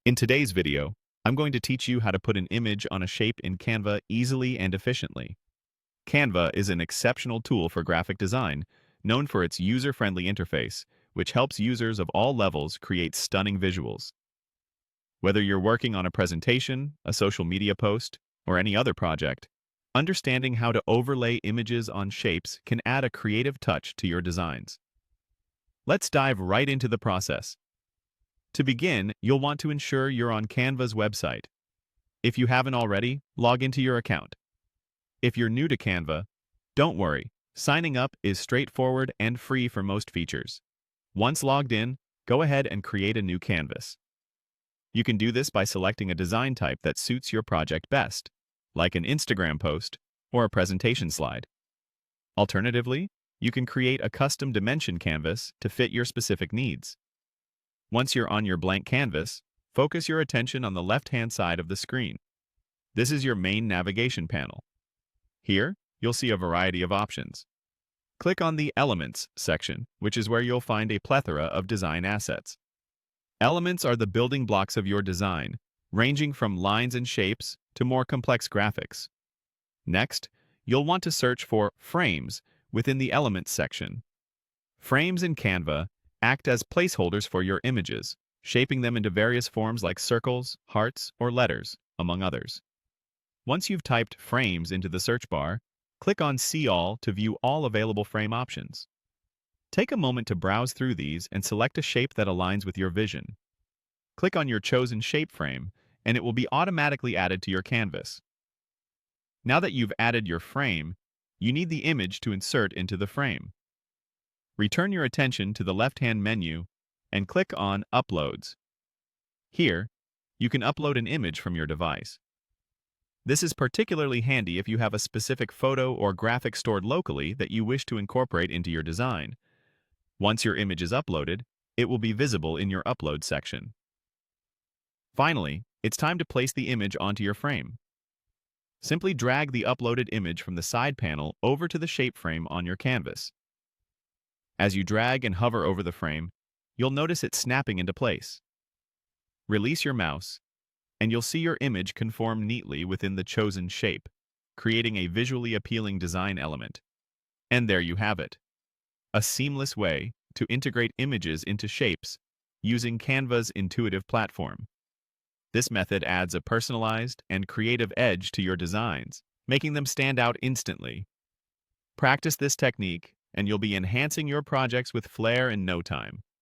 In today's video, I'm going to teach you how to put an image on a shape in Canva easily and efficiently. Canva is an exceptional tool for graphic design, known for its user-friendly interface, which helps users of all levels create stunning visuals. Whether you're working on a presentation, a social media post, or any other project, understanding how to overlay images on shapes can add a creative touch to your designs. Let's dive right into the process. To begin, you'll want to ensure you're on Canva's website. If you haven't already, log into your account. If you're new to Canva, don't worry. Signing up is straightforward and free for most features. Once logged in, go ahead and create a new canvas. You can do this by selecting a design type that suits your project best, like an Instagram post or a presentation slide. Alternatively, you can create a custom dimension canvas to fit your specific needs. Once you're on your blank canvas, focus your attention on the left-hand side of the screen. This is your main navigation panel. Here, you'll see a variety of options. Click on the Elements section, which is where you'll find a plethora of design assets. Elements are the building blocks of your design, ranging from lines and shapes to more complex graphics. Next, you'll want to search for Frames within the Elements section. Frames in Canva act as placeholders for your images, shaping them into various forms like circles, hearts, or letters, among others. Once you've typed frames into the search bar, click on See All to view all available frame options. Take a moment to browse through these and select a shape that aligns with your vision. Click on your chosen shape frame, and it will be automatically added to your canvas. Now that you've added your frame, you need the image to insert into the frame. Return your attention to the left-hand menu and click on Uploads. Here, you can upload an image from your device. This is particularly handy if you have a specific photo or graphic stored locally that you wish to incorporate into your design. Once your image is uploaded, it will be visible in your Upload section. Finally, it's time to place the image onto your frame. Simply drag the uploaded image from the side panel over to the shape frame on your canvas. As you drag and hover over the frame, you'll notice it snapping into place. Release your mouse, and you'll see your image conform neatly within the chosen shape, creating a visually appealing design element. And there you have it, a seamless way to integrate images into shapes using Canva's intuitive platform. This method adds a personalized and creative edge to your designs, making them stand out instantly. Practice this technique, and you'll be enhancing your projects with flair in no time.